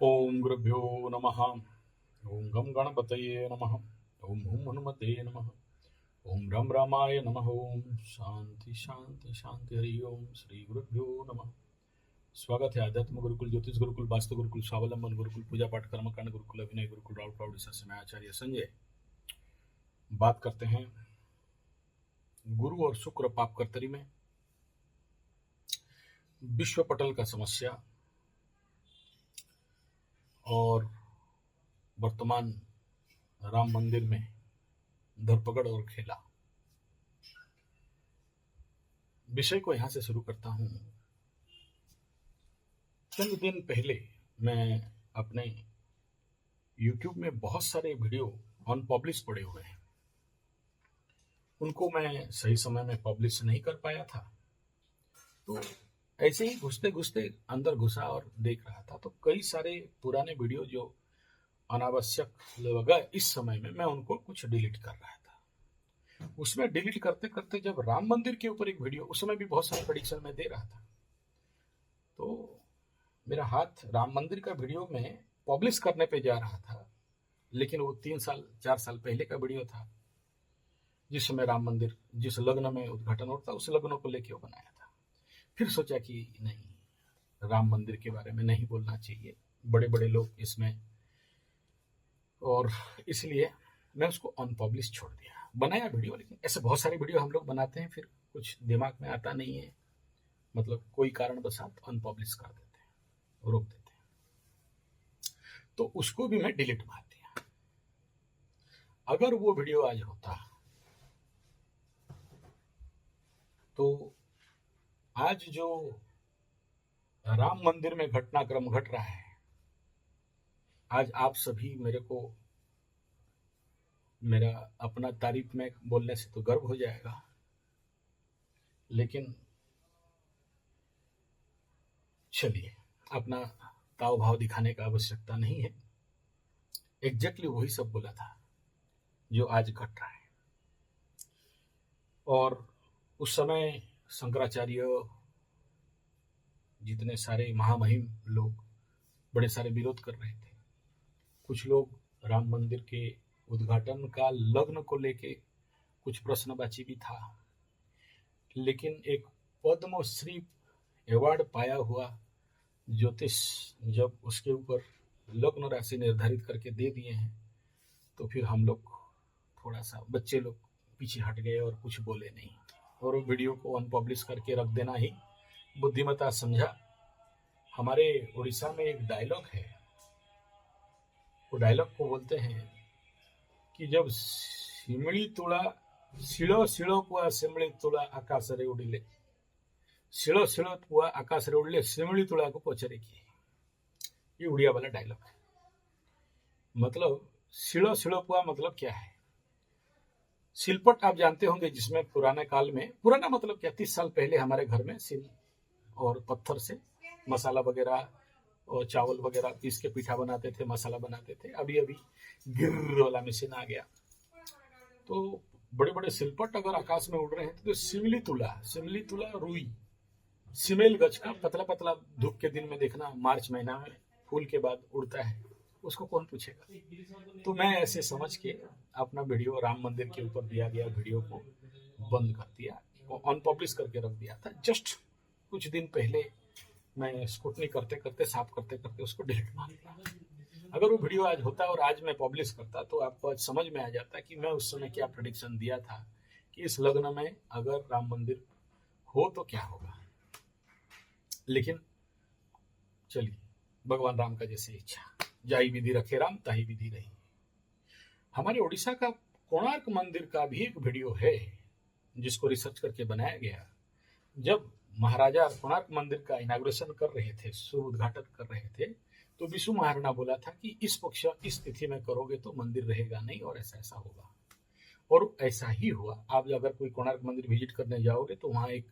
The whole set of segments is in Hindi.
ओम गुरुभ्यो नमः। ओम गम गणपतये नमः। ओम हुम हनुमते नमः। ओम रम रामाय नमः। ओम शांति शांति शांति। हरि ओम श्री गुरुभ्यो नमः। स्वागत है आध्यात्म गुरुकुल, ज्योतिष गुरुकुल, वास्तु गुरुकुल, स्वावलंबन गुरुकुल, पूजा पाठ कर्मकांड गुरुकुल, अभिनय गुरुकुल, राउत प्राउड मैं आचार्य संजय। बात करते हैं गुरु और शुक्र पाप कर्तरी में विश्व पटल का समस्या और वर्तमान राम मंदिर में धरपकड़ और खेला। विषय को यहां से शुरू करता हूं। चंद दिन पहले मैं अपने YouTube में बहुत सारे वीडियो अनपब्लिश पड़े हुए हैं, उनको मैं सही समय में पब्लिश नहीं कर पाया था। तो ऐसे ही घुसते घुसते अंदर घुसा और देख रहा था, तो कई सारे पुराने वीडियो जो अनावश्यक लगा इस समय में, मैं उनको कुछ डिलीट कर रहा था। उसमें डिलीट करते करते जब राम मंदिर के ऊपर एक वीडियो, उस समय भी बहुत सारे प्रेडिक्शन में दे रहा था, तो मेरा हाथ राम मंदिर का वीडियो में पब्लिश करने पे जा रहा था, लेकिन वो 3 साल 4 साल पहले का वीडियो था, जिस समय राम मंदिर जिस लग्न में उद्घाटन होता उस लग्न को लेके वो बनाया था। फिर सोचा कि नहीं, राम मंदिर के बारे में नहीं बोलना चाहिए, बड़े बड़े लोग इसमें, और इसलिए मैं उसको अनपब्लिश छोड़ दिया। बनाया वीडियो, लेकिन ऐसे बहुत सारे वीडियो हम लोग बनाते हैं, फिर कुछ दिमाग में आता नहीं है, मतलब कोई कारण बसात अनपब्लिश कर देते हैं, रोक देते हैं, तो उसको भी मैं डिलीट मार दिया। अगर वो वीडियो आज होता तो आज जो राम मंदिर में घटनाक्रम घट रहा है, आज आप सभी मेरे को, मेरा अपना तारीफ में बोलने से तो गर्व हो जाएगा, लेकिन चलिए, अपना ताव भाव दिखाने का आवश्यकता नहीं है। एग्जैक्टली वही सब बोला था जो आज घट रहा है। और उस समय शंकराचार्य, जितने सारे महामहिम लोग, बड़े सारे विरोध कर रहे थे। कुछ लोग राम मंदिर के उद्घाटन का लग्न को लेके कुछ प्रश्नवाची भी था, लेकिन एक पद्मश्री अवार्ड पाया हुआ ज्योतिष जब उसके ऊपर लग्न राशि निर्धारित करके दे दिए हैं, तो फिर हम लोग थोड़ा सा, बच्चे लोग पीछे हट गए और कुछ बोले नहीं, और वीडियो को अनपब्लिश करके रख देना ही बुद्धिमत्ता समझा। हमारे उड़ीसा में एक डायलॉग है, वो डायलॉग को बोलते हैं कि जब सिमड़ी तुला शिलो शिलो पुआ सिमड़ी तुला आकाश रे उड़िले, शिलो शिलो पुआ आकाश रे उड़िले सिमड़ी तुला को पचरे की। ये उड़िया वाला डायलॉग है। मतलब शिलो शिलो पुआ मतलब क्या है? सिलपट आप जानते होंगे, जिसमें पुराने काल में, पुराना मतलब क्या, 30 साल पहले हमारे घर में सिल और पत्थर से मसाला वगैरह और चावल वगैरह पीस के पीठा बनाते थे, मसाला बनाते थे। अभी अभी गिर्र वाला मशीन आ गया, तो बड़े बड़े सिलपट अगर आकाश में उड़ रहे हैं तो सिमली तुला रुई, सिमेल गज का पतला पतला, धूप के दिन में देखना, मार्च महीना में फूल के बाद उड़ता है, उसको कौन पूछेगा। तो मैं ऐसे समझ के अपना वीडियो, राम मंदिर के ऊपर दिया गया वीडियो को बंद कर दिया, अनपब्लिश करके रख दिया था। जस्ट कुछ दिन पहले मैं स्क्रूटनी करते करते, साफ करते करते उसको डिलीट मार दिया। अगर वो वीडियो आज होता और आज मैं पब्लिश करता, तो आपको आज समझ में आ जाता कि मैं उस समय क्या प्रेडिक्शन दिया था कि इस लग्न में अगर राम मंदिर हो तो क्या होगा। लेकिन चलिए, भगवान राम का जैसे इच्छा, जाई विधि रखे राम ताही विधि रही। हमारे उड़ीसा का कोणार्क मंदिर का भी एक वीडियो है, जिसको रिसर्च करके बनाया गया। जब महाराजा कोणार्क मंदिर का इनाग्रेशन कर रहे थे, शुभ उद्घाटन कर रहे थे, तो विशु महाराणा बोला था कि इस पक्ष इस तिथि में करोगे तो मंदिर रहेगा नहीं, और ऐसा ऐसा होगा, और ऐसा ही हुआ। आप अगर कोई कोणार्क मंदिर विजिट करने जाओगे तो वहाँ एक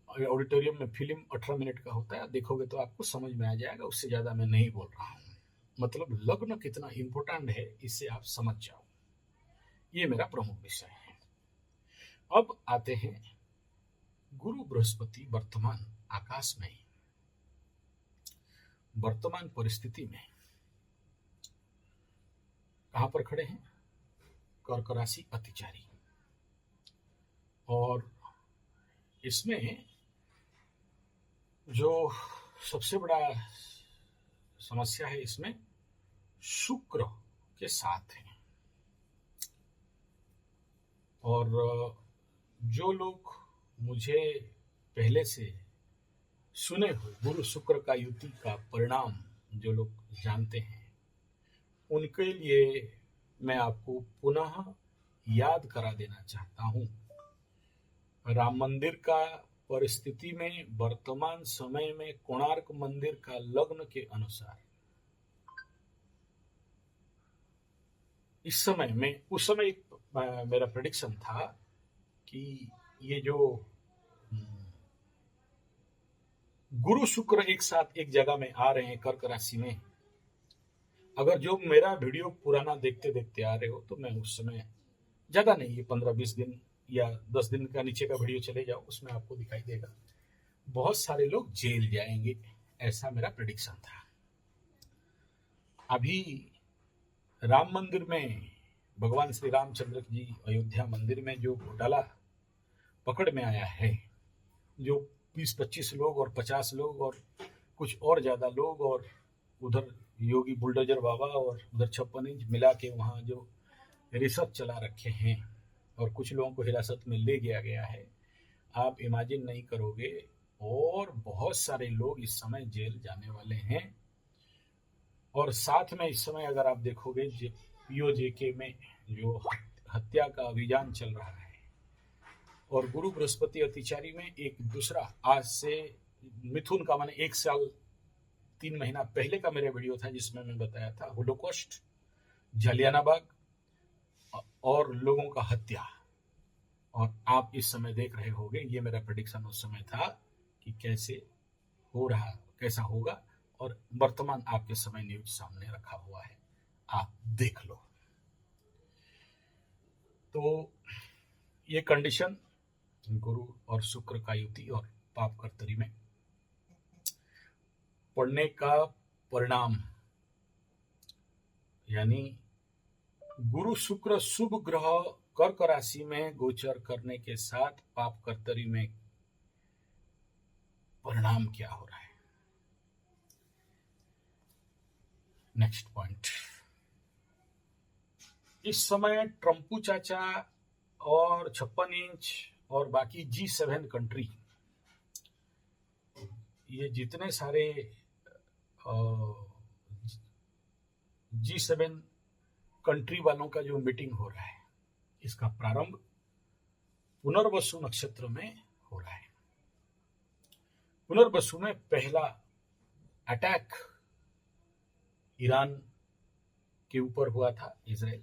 ऑडिटोरियम में फिल्म 18 मिनट का होता है, देखोगे तो आपको समझ में आ जाएगा। उससे ज्यादा मैं नहीं बोल रहा हूँ। मतलब लग्न कितना इंपॉर्टेंट है, इससे आप समझ जाओ। ये मेरा प्रमुख विषय है। अब आते हैं गुरु बृहस्पति वर्तमान आकाश में। वर्तमान परिस्थिति में कहां पर खड़े हैं? कर्क राशि अतिचारी। और इसमें जो सबसे बड़ा समस्या है, इसमें शुक्र के साथ है। और जो लोग मुझे पहले से सुने हुए गुरु शुक्र का युति का परिणाम जो लोग जानते हैं, उनके लिए मैं आपको पुनः याद करा देना चाहता हूं। राम मंदिर का परिस्थिति में वर्तमान समय में कोणार्क मंदिर का लग्न के अनुसार इस समय में, उस समय एक मेरा प्रेडिक्शन था कि ये जो गुरु शुक्र एक साथ एक जगह में आ रहे हैं कर्क राशि में, अगर जो मेरा वीडियो पुराना देखते देखते आ रहे हो तो मैं उस समय ज्यादा नहीं, ये 15-20 दिन या 10 दिन का नीचे का वीडियो चले जाओ, उसमें आपको दिखाई देगा बहुत सारे लोग जेल जाएंगे, ऐसा मेरा प्रेडिक्शन था। अभी राम मंदिर में भगवान श्री रामचंद्र जी अयोध्या मंदिर में जो घोटाला पकड़ में आया है, जो 20-25 लोग और 50 लोग और कुछ और ज्यादा लोग, और उधर योगी बुलडोजर बाबा और उधर 56 इंच मिला के वहां जो रिसर्च चला रखे हैं और कुछ लोगों को हिरासत में ले गया है, आप इमेजिन नहीं करोगे। और बहुत सारे लोग इस समय जेल जाने वाले हैं। और साथ में इस समय अगर आप देखोगे पीओजेके में जो हत्या का अभियान चल रहा है, और गुरु बृहस्पति अतिचारी में एक दूसरा, आज से मिथुन का माने 1 साल 3 महीना पहले का मेरा वीडियो था जिसमें मैं बताया था होलोकॉस्ट, जलियाना बाग और लोगों का हत्या। और आप इस समय देख रहे होंगे, ये मेरा प्रेडिक्शन उस समय था कि कैसे हो रहा, कैसा होगा, और वर्तमान आपके समय न्यूज सामने रखा हुआ है, आप देख लो। तो ये कंडीशन गुरु और शुक्र का युति और पाप कर्तरी में पड़ने का परिणाम, यानी गुरु शुक्र शुभ ग्रह कर्क राशि में गोचर करने के साथ पाप कर्तरी में परिणाम क्या हो रहा है। नेक्स्ट पॉइंट, इस समय ट्रम्पू चाचा और 56 इंच और बाकी G7 कंट्री, ये जितने सारे G7 कंट्री वालों का जो मीटिंग हो रहा है, इसका प्रारंभ पुनर्वसु नक्षत्र में हो रहा है। पुनर्वसु में पहला अटैक ईरान के ऊपर हुआ था, इजराइल।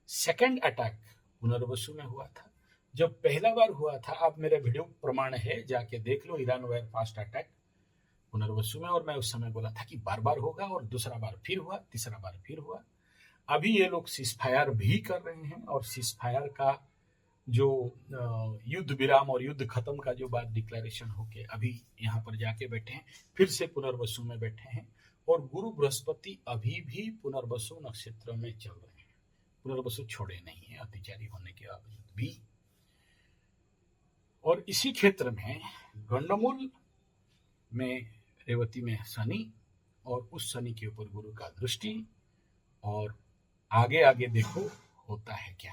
सेकंड अटैक पुनर्वसु में हुआ था। जब पहला बार हुआ था, आप मेरा वीडियो प्रमाण है, जाके देख लो, ईरान वेयर फास्ट अटैक पुनर्वसु में, और मैं उस समय बोला था कि बार बार होगा, और दूसरा बार फिर हुआ, तीसरा बार फिर हुआ। अभी ये लोग सीजफायर भी कर रहे हैं, और सीजफायर का जो युद्ध विराम और युद्ध खत्म का जो बात डिक्लेरेशन होके अभी यहाँ पर जाके बैठे हैं, फिर से पुनर्वसु में बैठे हैं, और गुरु बृहस्पति अभी भी पुनर्वसु नक्षत्र में चल रहे हैं, पुनर्वसु छोड़े नहीं है अतिचारी होने के बावजूद भी। और इसी क्षेत्र में गंडमूल में रेवती में शनि, और उस शनि के ऊपर गुरु का दृष्टि, और आगे आगे देखो होता है क्या।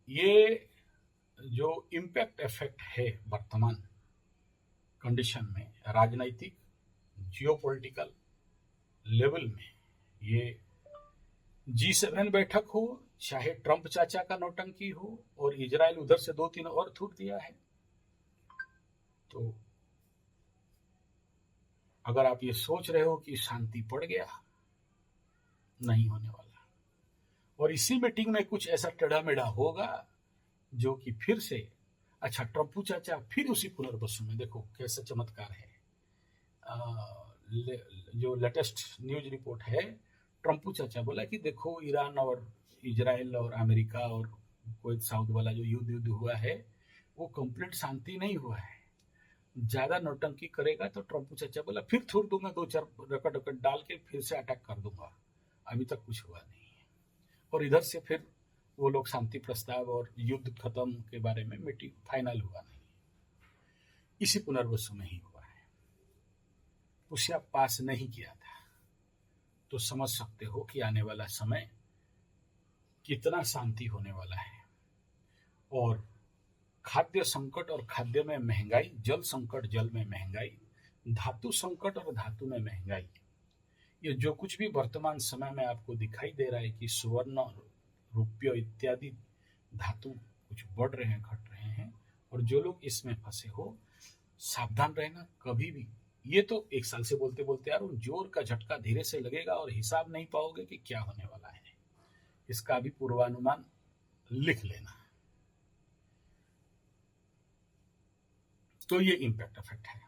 ये जो इम्पैक्ट इफेक्ट है वर्तमान कंडीशन में, राजनीतिक जियोपॉलिटिकल लेवल में, ये G7 बैठक हो, चाहे ट्रंप चाचा का नौटंकी हो, और इजराइल उधर से 2-3 और थूक दिया है, तो अगर आप ये सोच रहे हो कि शांति पड़ गया, नहीं होने वाला। और इसी मीटिंग में कुछ ऐसा टेढ़ा मेढ़ा होगा जो कि फिर से, अच्छा ट्रम्पू चाचा फिर उसी पुनर्वसु में, देखो कैसा चमत्कार है। जो लेटेस्ट न्यूज रिपोर्ट है, ट्रम्पू चाचा बोला कि देखो ईरान और इजराइल और अमेरिका और कुवैत साउथ वाला जो युद्ध हुआ है, वो कंप्लीट शांति नहीं हुआ है। ज्यादा नौटंकी करेगा तो ट्रम्प चाचा बोला फिर छोड़ दूंगा, 2-4 रकट वकट डाल के फिर से अटैक कर दूंगा। अभी तक कुछ हुआ नहीं है। और इधर से फिर वो लोग शांति प्रस्ताव और युद्ध खत्म के बारे में मीटिंग फाइनल हुआ नहीं, इसी पुनर्वसु में ही हुआ है। उसे पास नहीं किया था, तो समझ सकते हो कि आने वाला समय कितना शांति होने वाला है। और खाद्य संकट और खाद्य में महंगाई, जल संकट जल में महंगाई, धातु संकट और धातु में महंगाई, ये जो कुछ भी वर्तमान समय में आपको दिखाई दे रहा है कि स्वर्ण, रुपये इत्यादि धातु कुछ बढ़ रहे हैं, घट रहे हैं, और जो लोग इसमें फंसे हो सावधान रहना कभी भी। ये तो 1 साल से बोलते बोलते यार जोर का झटका धीरे से लगेगा और हिसाब नहीं पाओगे कि क्या होने वाला है। इसका भी पूर्वानुमान लिख लेना। तो ये इम्पैक्ट इफेक्ट है।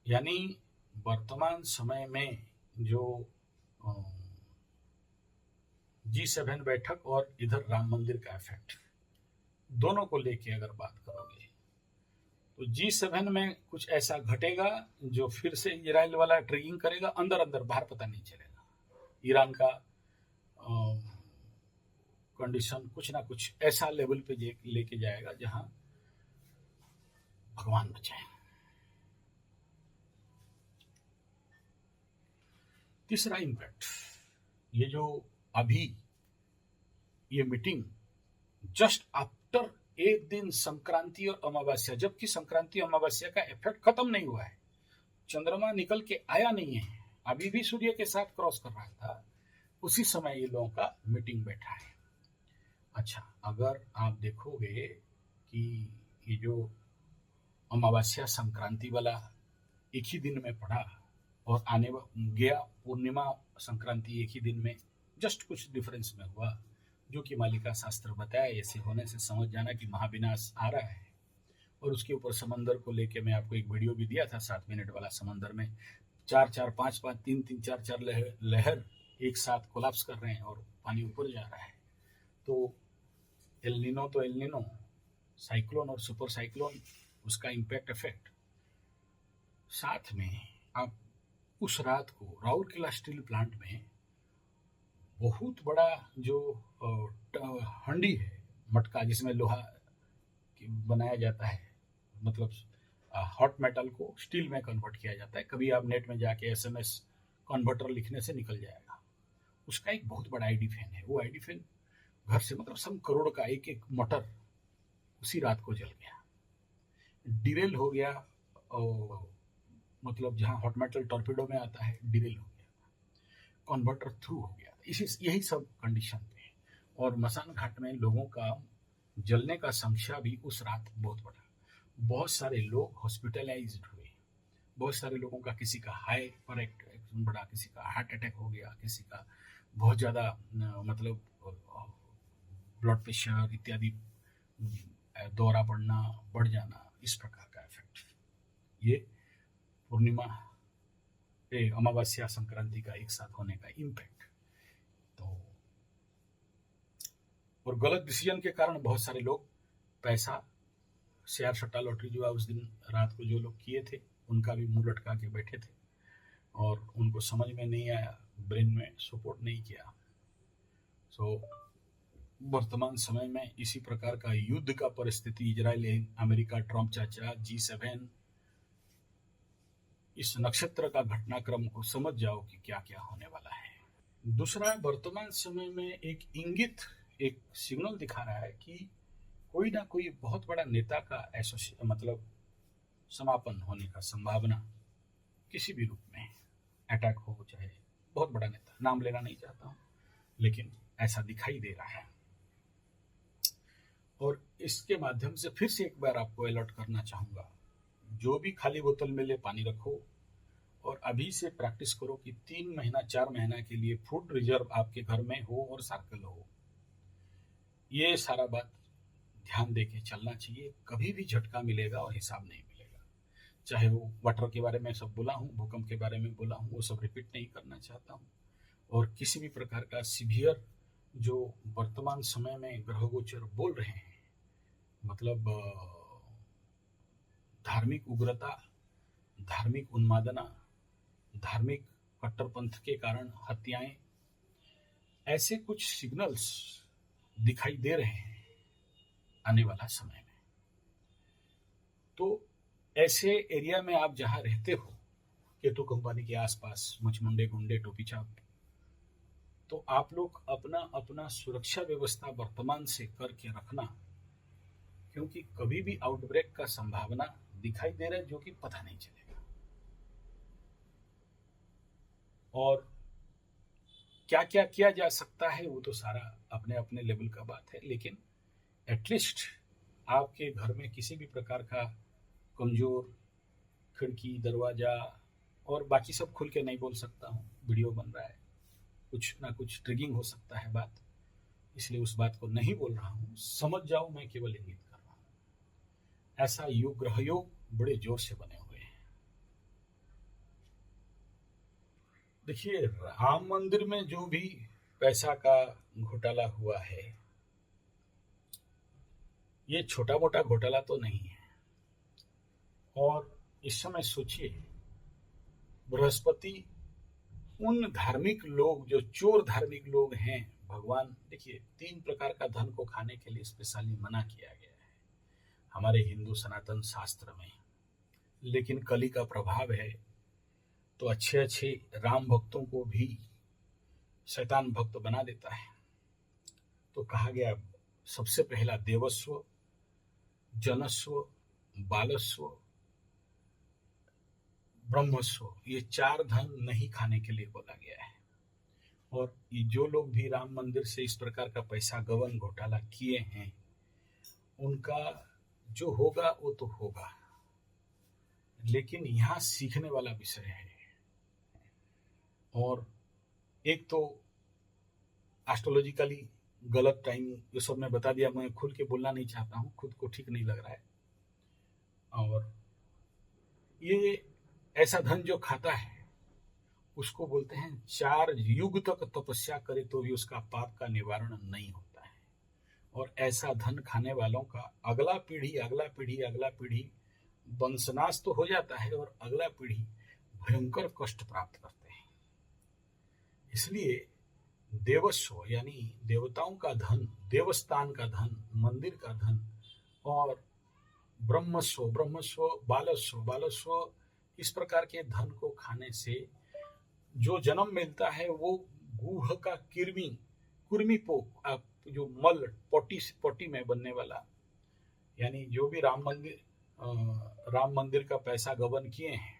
यानी वर्तमान समय में जो G7 बैठक और इधर राम मंदिर का इफेक्ट, दोनों को लेके अगर बात करोगे तो G7 में कुछ ऐसा घटेगा जो फिर से इजराइल वाला ट्रिगिंग करेगा, अंदर अंदर बाहर पता नहीं चलेगा। ईरान का कंडीशन कुछ ना कुछ ऐसा लेवल पे लेके जाएगा जहां भगवान बचाए। तीसरा इम्पैक्ट, ये जो अभी ये मीटिंग जस्ट आफ्टर एक दिन संक्रांति और अमावस्या, जबकि संक्रांति अमावस्या का इफेक्ट खत्म नहीं हुआ है, चंद्रमा निकल के आया नहीं है, अभी भी सूर्य के साथ क्रॉस कर रहा था, उसी समय ये लोगों का मीटिंग बैठा है। अच्छा, अगर आप देखोगे कि ये जो अमावस्या संक्रांति वाला एक ही दिन में पड़ा और आने गया पूर्णिमा संक्रांति एक ही दिन में, जस्ट कुछ डिफरेंस में हुआ, जो कि मालिका शास्त्र बताया। ऐसे होने से समझ जाना कि महाविनाश आ रहा है। और उसके ऊपर समंदर को लेके मैं आपको एक वीडियो भी दिया था 7 मिनट वाला। समंदर में 4-4, 5-5, 3-3, 4-4 लहर एक साथ कोलैप्स कर रहे हैं और पानी ऊपर जा रहा है। तो एल नीनो तो एल नीनो, साइक्लोन और सुपर साइक्लोन, उसका इम्पैक्ट इफेक्ट। साथ में आप उस रात को राउरकेला स्टील प्लांट में बहुत बड़ा जो हंडी है, मटका जिसमें लोहा बनाया जाता है, मतलब हॉट मेटल को स्टील में कन्वर्ट किया जाता है। कभी आप नेट में जाके SMS कन्वर्टर लिखने से निकल जाएगा। उसका एक बहुत बड़ा आईडी फैन है। वो आईडी फैन घर से मतलब सम करोड़ का एक एक मोटर उसी रात को जल गया, डिरेल हो गया। मतलब जहाँ हॉट मेटल टॉर्पीडो में आता है, डिरेल हो गया, कन्वर्टर थ्रू हो गया। यही सब कंडीशन पे। और मसान घाट में लोगों का जलने का संख्या भी उस रात बहुत बढ़ा। बहुत सारे लोग हॉस्पिटलाइज्ड हुए, बहुत सारे लोगों का, किसी का हाई पर एक्शन बढ़ा, किसी का हार्ट अटैक हो गया, किसी का बहुत ज़्यादा मतलब ब्लड प्रेशर इत्यादि, दौरा बढ़ना, बढ़ जाना, इस प्रकार का इफेक्ट। ये पूर्णिमा अमावस्या संक्रांति का एक साथ होने का इम्पैक्ट। तो और गलत डिसीजन के कारण बहुत सारे लोग पैसा, शेयर सट्टा लॉटरी जो उस दिन रात को जो लोग किए थे, उनका भी मुंह लटका के बैठे थे और उनको समझ में नहीं आया, ब्रेन में सपोर्ट नहीं किया। सो वर्तमान समय में इसी प्रकार का युद्ध का परिस्थिति, इजराइल, अमेरिका, ट्रम्प चाचा, G7, इस नक्षत्र का घटनाक्रम को समझ जाओ कि क्या क्या होने वाला है। दूसरा, वर्तमान समय में एक इंगित, एक सिग्नल दिखा रहा है कि कोई ना कोई बहुत बड़ा नेता का मतलब समापन होने का संभावना, किसी भी रूप में अटैक हो, चाहे बहुत बड़ा नेता, नाम लेना नहीं चाहता हूं, लेकिन ऐसा दिखाई दे रहा है। और इसके माध्यम से फिर से एक बार आपको अलर्ट करना चाहूंगा, जो भी खाली बोतल में ले पानी रखो और अभी से प्रैक्टिस करो कि 3 महीना 4 महीना के लिए फूड रिजर्व आपके घर में हो और सर्कल हो। ये सारा बात ध्यान देके चलना चाहिए। कभी भी झटका मिलेगा और हिसाब नहीं मिलेगा। चाहे वो वाटर के बारे में सब बोला हूँ, भूकंप के बारे में बोला हूँ, वो सब रिपीट नहीं करना चाहता हूँ। और किसी भी प्रकार का सीवियर जो वर्तमान समय में ग्रह गोचर बोल रहे हैं, मतलब धार्मिक उग्रता, धार्मिक उन्मादना, धार्मिक कट्टरपंथ के कारण हत्याएं, ऐसे कुछ सिग्नल्स दिखाई दे रहे हैं आने वाला समय में। तो ऐसे एरिया में आप जहां रहते हो, केतु कंपनी के आसपास, मचमुंडे, गुंडे, टोपी छाप, तो आप लोग अपना अपना सुरक्षा व्यवस्था वर्तमान से करके रखना, क्योंकि कभी भी आउटब्रेक का संभावना दिखाई दे रहा है जो कि पता नहीं चलेगा। और क्या क्या किया जा सकता है वो तो सारा अपने अपने लेवल का बात है, लेकिन एटलीस्ट आपके घर में किसी भी प्रकार का कमजोर खिड़की, दरवाजा और बाकी सब खुल के नहीं बोल सकता हूँ, वीडियो बन रहा है, कुछ ना कुछ ट्रिगिंग हो सकता है बात, इसलिए उस बात को नहीं बोल रहा हूँ। समझ जाओ, मैं केवल इंगित कर रहा हूँ। ऐसा योग, ग्रह योग बड़े जोर से बने हुए हैं। देखिए, राम मंदिर में जो भी पैसा का घोटाला हुआ है, ये छोटा मोटा घोटाला तो नहीं है। और इस समय सोचिए, बृहस्पति उन धार्मिक लोग जो चोर धार्मिक लोग हैं, भगवान देखिए 3 प्रकार का धन को खाने के लिए स्पेशली मना किया गया है हमारे हिंदू सनातन शास्त्र में, लेकिन कली का प्रभाव है तो अच्छे अच्छे राम भक्तों को भी शैतान भक्त बना देता है। तो कहा गया सबसे पहला देवस्व, जनस्व, बालस्व, ब्रह्मस्व, ये 4 धन नहीं खाने के लिए बोला गया है। और ये जो लोग भी राम मंदिर से इस प्रकार का पैसा गबन घोटाला किए हैं, उनका जो होगा वो तो होगा, लेकिन यहाँ सीखने वाला विषय है। और एक तो एस्ट्रोलॉजिकली गलत टाइम, ये सब मैं बता दिया, मैं खुल के बोलना नहीं चाहता हूँ, खुद को ठीक नहीं लग रहा है। और ये ऐसा धन जो खाता है उसको बोलते हैं 4 युग तक तपस्या करे तो भी उसका पाप का निवारण नहीं होता है। और ऐसा धन खाने वालों का अगला पीढ़ी वंशनाश तो हो जाता है और अगला पीढ़ी भयंकर कष्ट प्राप्त करते हैं। इसलिए देवस्व यानी देवताओं का धन, देवस्थान का धन, मंदिर का धन, और ब्रह्मस्व, बालस्व, इस प्रकार के धन को खाने से जो जन्म मिलता है वो गुह का कुर्मी पोक, जो मल पोटी में बनने वाला, यानी जो भी राम मंदिर का पैसा गबन किए हैं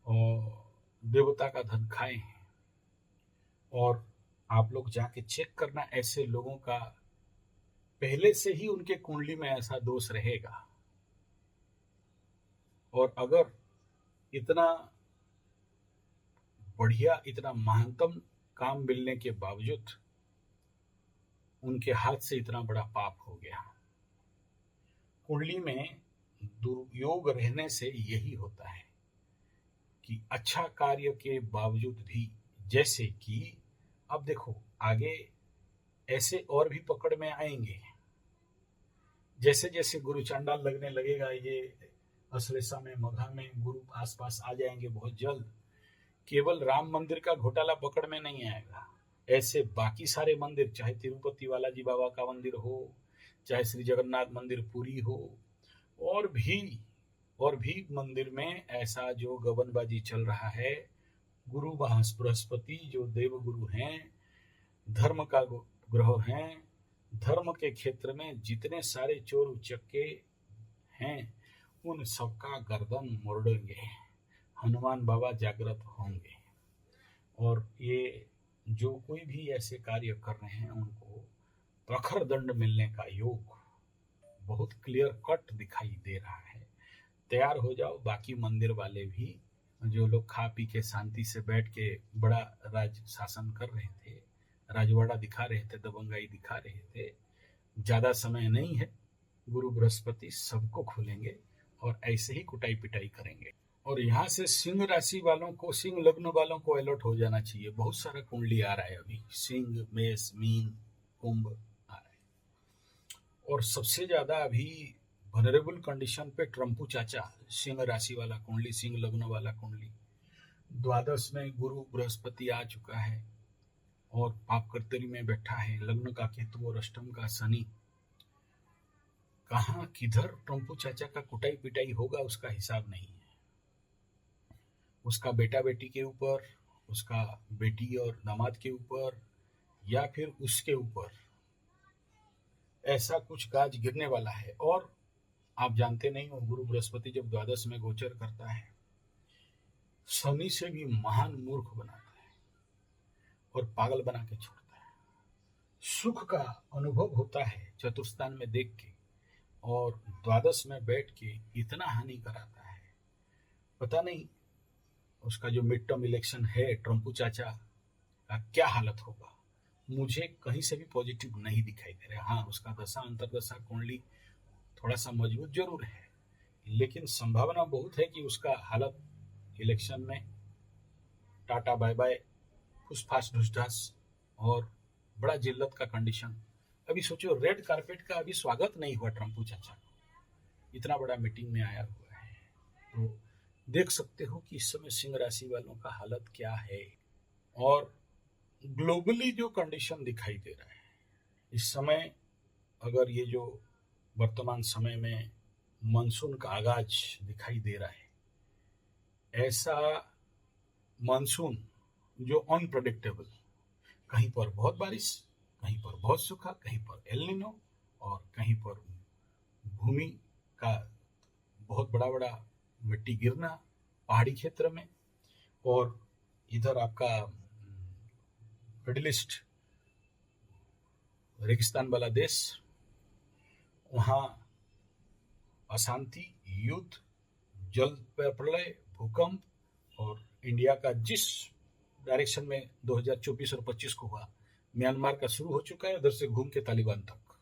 और देवता का धन खाए हैं। और आप लोग जाके चेक करना, ऐसे लोगों का पहले से ही उनके कुंडली में ऐसा दोष रहेगा। और अगर इतना बढ़िया, इतना महानतम काम मिलने के बावजूद उनके हाथ से इतना बड़ा पाप हो गया, कुंडली में दुर्योग रहने से यही होता है कि अच्छा कार्य के बावजूद भी, जैसे कि अब देखो आगे ऐसे और भी पकड़ में आएंगे, जैसे जैसे गुरु चांडाल लगने लगेगा, ये अश्लेषा में, मघा में गुरु आसपास आ जाएंगे बहुत जल्द। केवल राम मंदिर का घोटाला पकड़ में नहीं आएगा, ऐसे बाकी सारे मंदिर, चाहे तिरुपति बालाजी बाबा का मंदिर हो, चाहे श्री जगन्नाथ मंदिर पुरी हो, और भी मंदिर में ऐसा जो गबनबाजी चल रहा है। गुरु बृहस्पति जो देव गुरु हैं, धर्म का ग्रह हैं, धर्म के क्षेत्र में जितने सारे चोर उचक्के हैं उन सबका गर्दन मोड़ेंगे, हनुमान बाबा जागृत होंगे। और ये जो कोई भी ऐसे कार्य कर रहे हैं उनको प्रखर दंड मिलने का योग बहुत क्लियर कट दिखाई दे रहा है। तैयार हो जाओ। बाकी मंदिर वाले भी, जो लोग खा पी के शांति से बैठ के बड़ा राज शासन कर रहे थे, राजवाड़ा दिखा रहे थे, दबंगाई दिखा रहे थे, ज्यादा समय नहीं है, गुरु बृहस्पति सबको खोलेंगे और ऐसे ही कुटाई पिटाई करेंगे। और यहाँ से सिंह राशि वालों को, सिंह लग्न वालों को अलर्ट हो जाना चाहिए। बहुत सारा कुंडली आ रहा है अभी, सिंह, मेष, मीन, कुंभ आ रहा है। और सबसे ज्यादा अभी वनरेबल कंडीशन पे ट्रम्पू चाचा, सिंह राशि वाला कुंडली, सिंह लग्न वाला कुंडली, द्वादश में गुरु बृहस्पति आ चुका है और पाप कर्तरी में बैठा है, लग्न का केतु और अष्टम का शनि, कहाँ किधर ट्रम्पू चाचा का कुटाई पिटाई होगा उसका हिसाब नहीं है। उसका बेटा बेटी के ऊपर, उसका बेटी और दामाद के ऊपर, या फिर उसके ऊपर ऐसा कुछ गाज गिरने वाला है। और आप जानते नहीं हो, गुरु बृहस्पति जब द्वादश में गोचर करता है, शनि से भी महान मूर्ख बनाता है और पागल बना के छोड़ता है। सुख का अनुभव होता है चतुर्थान में देख के, और द्वादश में बैठ के इतना हानि कराता है। पता नहीं उसका जो मिड टर्म इलेक्शन है, ट्रम्पू चाचा का क्या हालत होगा, मुझे कहीं से भी पॉजिटिव नहीं दिखाई दे रहा। हाँ, उसका दशा अंतरदशा कुंडली थोड़ा सा मजबूत जरूर है, लेकिन संभावना बहुत है कि उसका हालत इलेक्शन में टाटा बाय बाय, फुसफास ढुसढास और बड़ा जिल्लत का कंडीशन। अभी सोचो, रेड कारपेट का अभी स्वागत नहीं हुआ ट्रम्पू चाचा को, इतना बड़ा मीटिंग में आया हुआ है। तो देख सकते हो कि इस समय सिंह राशि वालों का हालत क्या है। और ग्लोबली जो कंडीशन दिखाई दे रहा है इस समय, अगर ये जो वर्तमान समय में मानसून का आगाज दिखाई दे रहा है, ऐसा मानसून जो अनप्रेडिक्टेबल, कहीं पर बहुत बारिश, कहीं पर बहुत सूखा, कहीं पर एल नीनो, और कहीं पर भूमि का बहुत बड़ा बड़ा मिट्टी गिरना पहाड़ी क्षेत्र में, और इधर आपका मिडिल ईस्ट रेगिस्तान वाला देश, वहाँ अशांति, युद्ध, जल प्रलय, भूकंप, और इंडिया का जिस डायरेक्शन में 2024 और 25 को हुआ, म्यांमार का शुरू हो चुका है, उधर से घूम के तालिबान तक।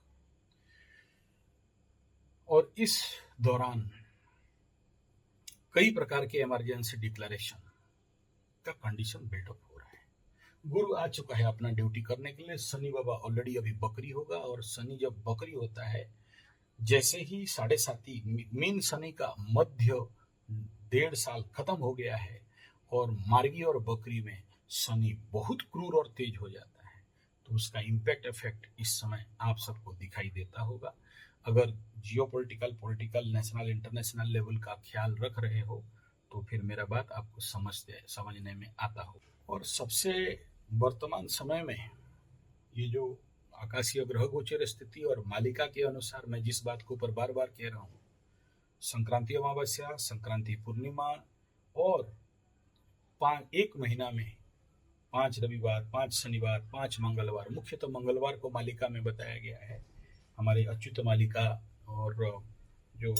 और इस दौरान कई प्रकार के इमरजेंसी डिक्लेरेशन का कंडीशन बिल्डअप हो रहा है। गुरु आ चुका है अपना ड्यूटी करने के लिए, शनि बाबा ऑलरेडी अभी बकरी होगा, और शनि जब बकरी होता है, जैसे ही 7.5 मीन शनि का मध्य 1.5 साल खत्म हो गया है, और मार्गी और बकरी में शनि बहुत क्रूर और तेज हो जाता है, तो उसका इम्पैक्ट इफेक्ट इस समय आप सबको दिखाई देता होगा। अगर geopolitical, political, national international level का ख्याल रख रहे हो तो फिर मेरा बात आपको समझने में आता हो। और सबसे वर्तमान समय में ये जो आकाशीय ग्रह गोचर स्थिति और मालिका के अनुसार मैं जिस बात को ऊपर बार बार कह रहा हूँ, संक्रांति अमावस्या, संक्रांति पूर्णिमा, और एक महीना में 5 रविवार, 5 शनिवार, 5 मंगलवार, मुख्यतः मंगलवार को मालिका में बताया गया है, हमारे अच्युत मालिका और जो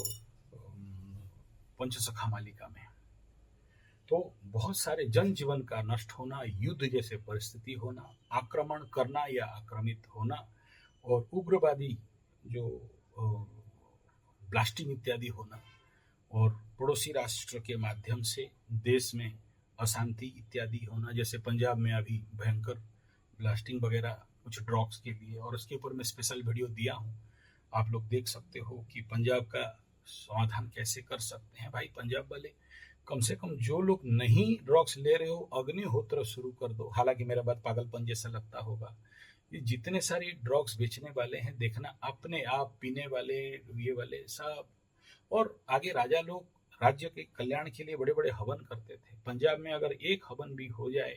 पंचसखा मालिका में। तो बहुत सारे जनजीवन का नष्ट होना, युद्ध जैसे परिस्थिति होना, आक्रमण करना या आक्रमित होना, और उग्रवादी जो ब्लास्टिंग इत्यादि होना, और पड़ोसी राष्ट्र के माध्यम से देश में अशांति इत्यादि होना, जैसे पंजाब में अभी भयंकर ब्लास्टिंग वगैरह कुछ ड्रग्स के लिए, और उसके ऊपर मैं स्पेशल वीडियो दिया हूँ, आप लोग देख सकते हो कि पंजाब का समाधान कैसे कर सकते हैं। भाई पंजाब वाले, कम से कम जो लोग नहीं ड्रग्स ले रहे हो, अग्निहोत्र शुरू कर दो। हालांकि मेरा बात पागलपन जैसा लगता होगा, ये जितने सारे ड्रग्स बेचने वाले हैं, देखना अपने आप पीने वाले, ये वाले सब, और आगे राजा लोग राज्य के कल्याण के लिए बड़े बड़े हवन करते थे। पंजाब में अगर एक हवन भी हो जाए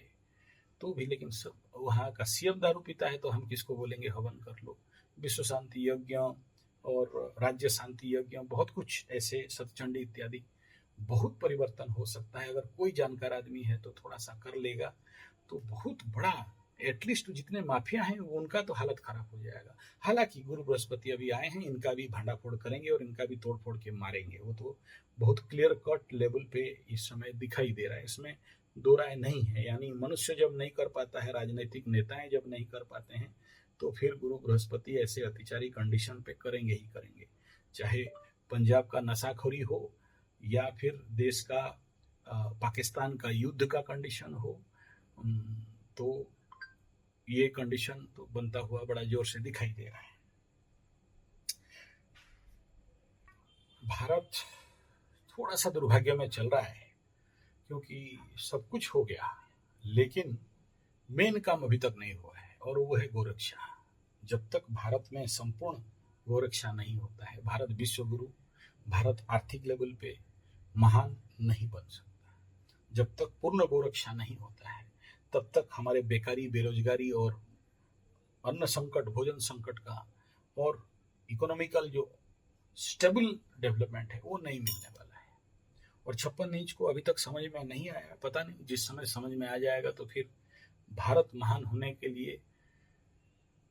तो भी, लेकिन सब वहाँ का सीएम दारू पीता है तो हम किसको बोलेंगे हवन कर लो। विश्व शांति यज्ञ और राज्य शांति यज्ञ, बहुत कुछ ऐसे, सतचंडी इत्यादि, बहुत परिवर्तन हो सकता है। अगर कोई जानकार आदमी है तो थोड़ा सा कर लेगा तो बहुत बड़ा, एटलीस्ट जितने माफिया हैं उनका तो हालत खराब हो जाएगा। हालांकि गुरु बृहस्पति अभी आए हैं, इनका भी भांडाफोड़ करेंगे और इनका भी तोड़ फोड़ के मारेंगे, वो तो बहुत क्लियर कट लेवल पे इस समय दिखाई दे रहा है, इसमें दो राय नहीं है। यानी मनुष्य जब नहीं कर पाता है, राजनीतिक नेताएं जब नहीं कर पाते हैं, तो फिर गुरु बृहस्पति ऐसे अतिचारी कंडीशन पे करेंगे ही करेंगे, चाहे पंजाब का नशाखोरी हो, या फिर देश का पाकिस्तान का युद्ध का कंडीशन हो। तो ये कंडीशन तो बनता हुआ बड़ा जोर से दिखाई दे रहा है। भारत थोड़ा सा दुर्भाग्य में चल रहा है, क्योंकि सब कुछ हो गया लेकिन मेन काम अभी तक नहीं हुआ है, और वो है गोरक्षा। जब तक भारत में संपूर्ण गोरक्षा नहीं होता है, भारत विश्व गुरु, भारत आर्थिक लेवल पे महान नहीं बन सकता। जब तक पूर्ण गोरक्षा नहीं होता है, तब तक हमारे बेकारी, बेरोजगारी और अन्न संकट, भोजन संकट का और इकोनॉमिकल जो स्टेबल डेवलपमेंट है वो नहीं मिलने वाला है। और 56 इंच को अभी तक समझ में नहीं आया, पता नहीं जिस समय समझ में आ जाएगा तो फिर भारत महान होने के लिए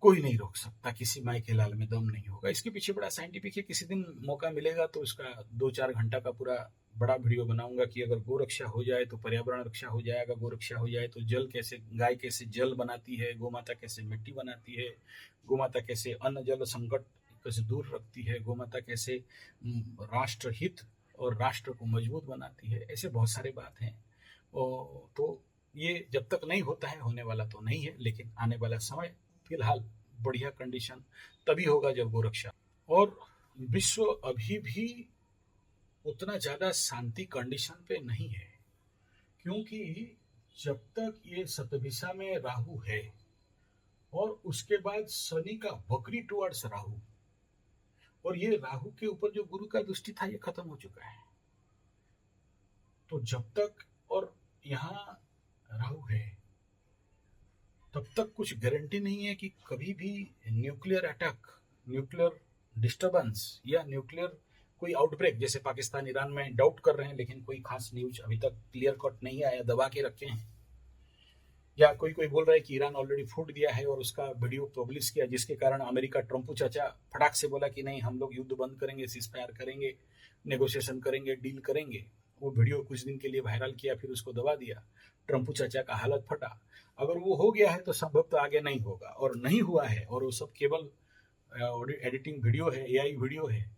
कोई नहीं रोक सकता, किसी माई के लाल में दम नहीं होगा। इसके पीछे बड़ा साइंटिफिक है, किसी दिन मौका मिलेगा तो इसका 2-4 घंटा का पूरा बड़ा वीडियो बनाऊंगा कि अगर गोरक्षा हो जाए तो पर्यावरण रक्षा हो जाएगा, गोरक्षा हो जाए तो जल कैसे, गाय कैसे जल बनाती है, गोमाता कैसे मिट्टी बनाती है, गोमाता कैसे अन्न जल संकट कैसे दूर रखती है, गोमाता कैसे राष्ट्र हित और राष्ट्र को मजबूत बनाती है। ऐसे बहुत सारे बात हैं। तो ये जब तक नहीं होता है, होने वाला तो नहीं है, लेकिन आने वाला समय फिलहाल बढ़िया कंडीशन तभी होगा जब गोरक्षा। और विश्व अभी भी उतना ज्यादा शांति कंडीशन पे नहीं है, क्योंकि जब तक ये शतभिषा में राहु है और उसके बाद शनि का वक्री टुवर्ड्स राहु, और ये राहु के ऊपर जो गुरु का दृष्टि था ये खत्म हो चुका है। तो जब तक और यहाँ राहु है तब तक कुछ गारंटी नहीं है कि कभी भी न्यूक्लियर अटैक, न्यूक्लियर डिस्टर्बेंस या न्यूक्लियर कोई आउटब्रेक, जैसे पाकिस्तान ईरान में डाउट कर रहे हैं लेकिन कोई खास न्यूज अभी तक क्लियर कट नहीं आया, दबा के रखे हैं। या कोई कोई बोल रहा है कि ईरान ऑलरेडी फूट दिया है और उसका वीडियो पब्लिश किया, जिसके कारण अमेरिका ट्रम्पू चाचा फटाक से बोला कि नहीं हम लोग युद्ध बंद करेंगे, सीजफायर करेंगे, नेगोशिएशन करेंगे, डील करेंगे। वो वीडियो कुछ दिन के लिए वायरल किया, फिर उसको दबा दिया। ट्रम्पू चाचा का हालत फटा। अगर वो हो गया है तो संभव तो आगे नहीं होगा, और नहीं हुआ है और वो सब केवल एडिटिंग वीडियो है, एआई वीडियो है,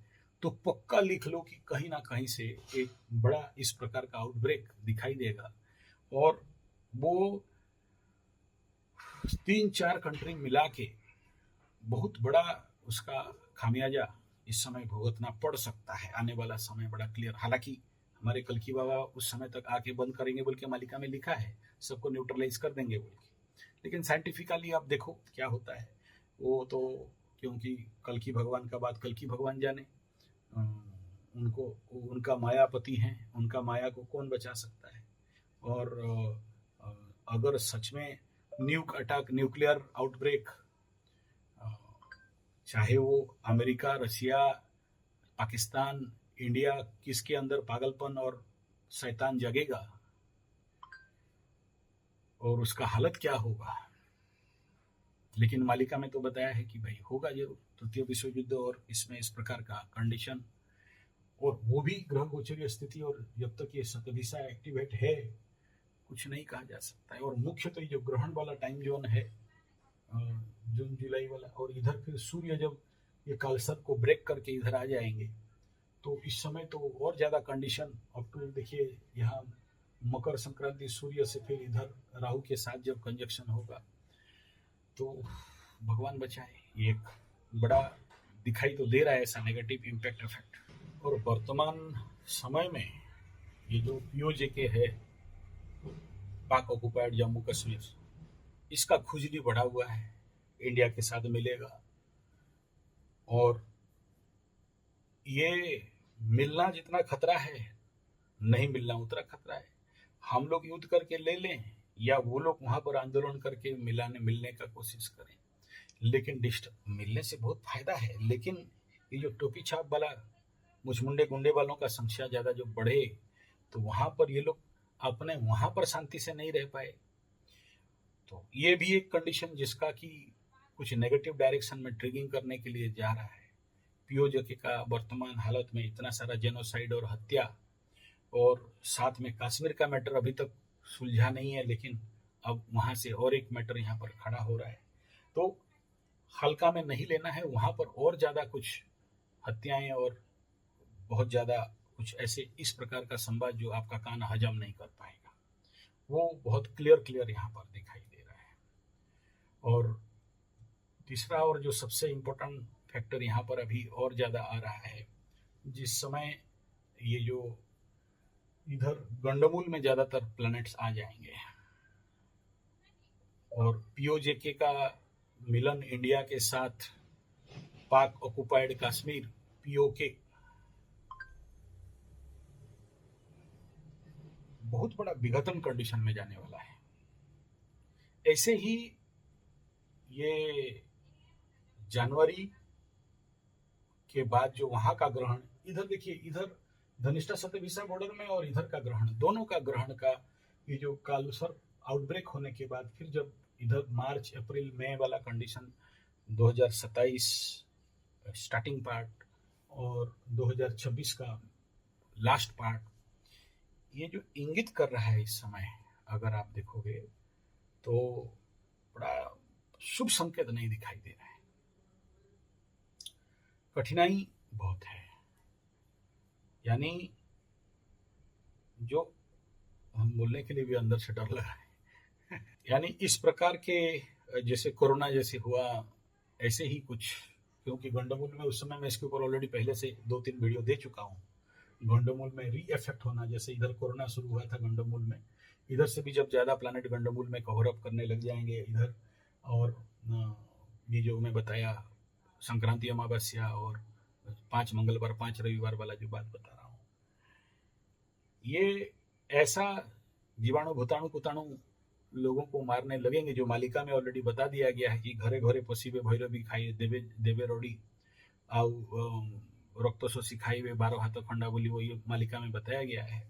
तो पक्का लिख लो कि कहीं ना कहीं से एक बड़ा इस प्रकार का आउटब्रेक दिखाई देगा, और वो 3-4 कंट्री मिला के बहुत बड़ा उसका खामियाजा इस समय भुगतना पड़ सकता है। आने वाला समय बड़ा क्लियर। हालांकि हमारे कल्कि बाबा उस समय तक आके बंद करेंगे बोल के मालिका में लिखा है, सबको न्यूट्रलाइज कर देंगे बोल के, लेकिन साइंटिफिकली आप देखो क्या होता है वो तो, क्योंकि कल्कि भगवान का बात कल्कि भगवान जाने। उनको, उनका मायापति हैं, उनका माया को कौन बचा सकता है। और अगर सच में न्यूक अटैक, न्यूक्लियर आउटब्रेक, चाहे वो अमेरिका, रशिया, पाकिस्तान, इंडिया, किसके अंदर पागलपन और शैतान जगेगा और उसका हालत क्या होगा। लेकिन मालिका में तो बताया है कि भाई होगा जरूर तृतीय विश्व युद्ध, और इसमें इस प्रकार का कंडीशन, और वो भी ग्रह गोचरीय स्थिति, और जब तक ये शतभिषा एक्टिवेट है कुछ नहीं कहा जा सकता है। और मुख्य तो ये जो ग्रहण वाला टाइम जोन है जून जुलाई वाला, और इधर फिर सूर्य जब ये कालसर्प को ब्रेक करके इधर आ जाएंगे तो इस समय तो और ज्यादा कंडीशन। अब तो देखिए यहाँ मकर संक्रांति सूर्य से फिर इधर राहु के साथ जब कंजक्शन होगा तो भगवान बचाए, ये एक बड़ा दिखाई तो दे रहा है ऐसा नेगेटिव इम्पैक्ट इफेक्ट। और वर्तमान समय में ये जो पीओजेके है, पाक ऑक्युपाइड जम्मू कश्मीर, इसका खुजली बढ़ा हुआ है, इंडिया के साथ मिलेगा, और ये मिलना जितना खतरा है, नहीं मिलना उतना खतरा है। हम लोग युद्ध करके ले लें या वो लोग वहां पर आंदोलन करके मिलने का कोशिश करें, लेकिन मिलने से बहुत फायदा है। लेकिन ये जो टोपी छाप वाला मुचमुंडे गुंडे वालों का संख्या ज्यादा जो बढ़े, तो वहां पर ये लोग अपने वहां पर शांति से नहीं रह पाए। तो ये भी एक कंडीशन जिसका कि कुछ नेगेटिव डायरेक्शन में ट्रिगिंग करने के लिए जा रहा है। पीओजेके का वर्तमान हालत में इतना सारा जेनोसाइड और हत्या, और साथ में कश्मीर का मैटर अभी तक सुलझा नहीं है, लेकिन अब वहां से और एक मैटर यहाँ पर खड़ा हो रहा है। तो हल्का में नहीं लेना है, वहां पर और ज्यादा कुछ हत्याएं और बहुत ज्यादा कुछ ऐसे इस प्रकार का संवाद जो आपका कान हजम नहीं कर पाएगा, वो बहुत क्लियर यहाँ पर दिखाई दे रहा है। और तीसरा और जो सबसे इम्पोर्टेंट फैक्टर यहाँ पर अभी और ज्यादा आ रहा है जिस समय ये जो इधर गंडमूल में ज़्यादातर प्लैनेट्स आ जाएंगे और पीओजेके का मिलन इंडिया के साथ पाक ऑक्युपाइड कश्मीर पीओके बहुत बड़ा विघटन कंडीशन में जाने वाला है। ऐसे ही ये जनवरी के बाद जो वहां का ग्रहण, इधर देखिए, इधर धनिष्ठा सतभिषा बॉर्डर में और इधर का ग्रहण, दोनों का ग्रहण का ये जो कालसर्प आउटब्रेक होने के बाद फिर जब इधर मार्च अप्रैल मई वाला कंडीशन 2027 स्टार्टिंग पार्ट और 2026 का लास्ट पार्ट, ये जो इंगित कर रहा है इस समय, अगर आप देखोगे तो बड़ा शुभ संकेत नहीं दिखाई दे रहा है। कठिनाई बहुत है, यानी जो हम बोलने के लिए भी अंदर से डर लग रहा है यानी इस प्रकार के जैसे कोरोना जैसे हुआ ऐसे ही कुछ, क्योंकि गंडमूल में उस समय मैं इसके ऊपर ऑलरेडी पहले से 2-3 वीडियो दे चुका हूँ। गंडमूल में री इफेक्ट होना, जैसे इधर कोरोना शुरू हुआ था गंडमूल में, इधर से भी जब ज़्यादा प्लानट गंडमूल में कवर अप करने लग जाएंगे इधर, और ये जो मैं बताया संक्रांति अमावस्या और 5 मंगलवार 5 रविवार वाला जो बात बता रहा हूँ, ये ऐसा जीवाणु भूताणु कुताणु लोगों को मारने लगेंगे जो मालिका में ऑलरेडी बता दिया गया है कि घरे घरे पशिबे भैरवी खाइए देवे देवे रोड़ी आउ रक्तशोषी खाइए 12 हाथ खंडा बोली, वो ये मालिका में बताया गया है।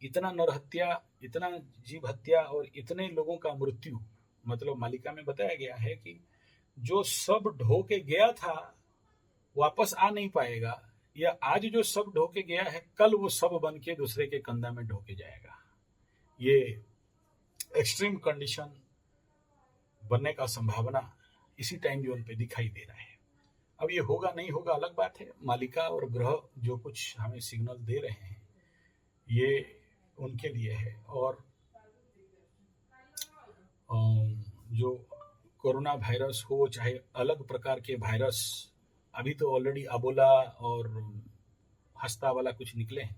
इतना नरहत्या, इतना जीव हत्या और इतने लोगों का मृत्यु, मतलब मालिका में बताया गया है कि जो सब ढो के गया था वापस आ नहीं पाएगा, या आज जो सब ढो के गया है कल वो सब बन के दूसरे के कंधा में ढो के जाएगा। ये एक्सट्रीम कंडीशन बनने का संभावना इसी टाइम जोन पे दिखाई दे रहा है। अब ये होगा नहीं होगा अलग बात है, मालिका और ग्रह जो कुछ हमें सिग्नल दे रहे हैं ये उनके लिए है। और जो कोरोना वायरस हो चाहे अलग प्रकार के वायरस, अभी तो ऑलरेडी अबोला और हस्ता वाला कुछ निकले हैं,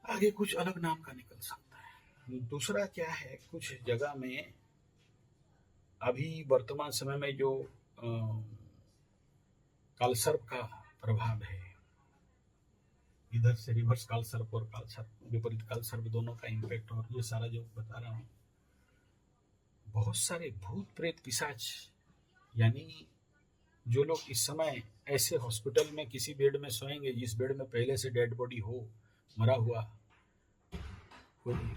आगे कुछ अलग नाम का निकल सकता है। दूसरा क्या है, कुछ जगह में अभी वर्तमान समय में जो कालसर्प का प्रभाव है, इधर से रिवर्स कालसर्प और कालसर्प विपरीत कालसर्प दोनों का इम्पैक्ट, और ये सारा जो बता रहा हूँ, बहुत सारे भूत प्रेत पिशाच, यानी जो लोग इस समय ऐसे हॉस्पिटल में किसी बेड में सोएंगे जिस बेड में पहले से डेड बॉडी हो, मरा हुआ कोई